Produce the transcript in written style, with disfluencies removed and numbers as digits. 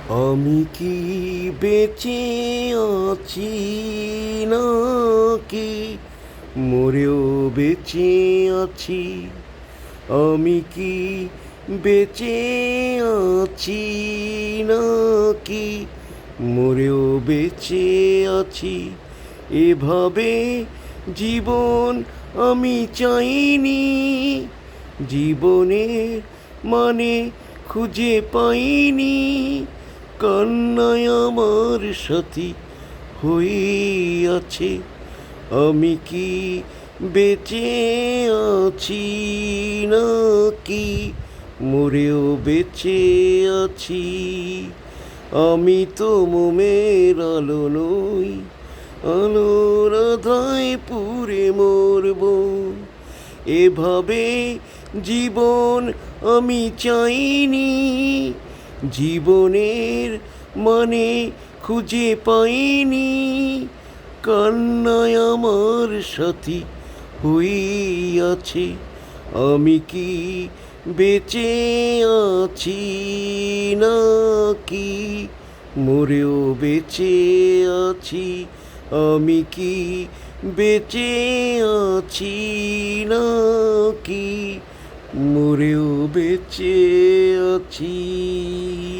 আমি কি বেঁচে আছি নাকি মরেও বেঁচে আছি? আমি কি বেঁচে আছি নাকি মরেও বেঁচে আছি? এভাবে জীবন আমি চাইনি, জীবনের মানে খুঁজে পাইনি। কান্নায় আমার সাথী হয়ে আছে। আমি কি বেঁচে আছি নাকি মরেও বেঁচে আছি? আমি তো মোমের আলো নই, আলোর আধায় পুড়ে মরব। এভাবে জীবন আমি চাইনি, জীবনের মানে খুঁজে পাইনি। কান্নায় আমার সাথী হয়ে আছে। আমি কি বেঁচে আছি নাকি মরেও বেঁচে আছি? আমি কি বেঁচে আছি নাকি মরেও বেঁচে আছি?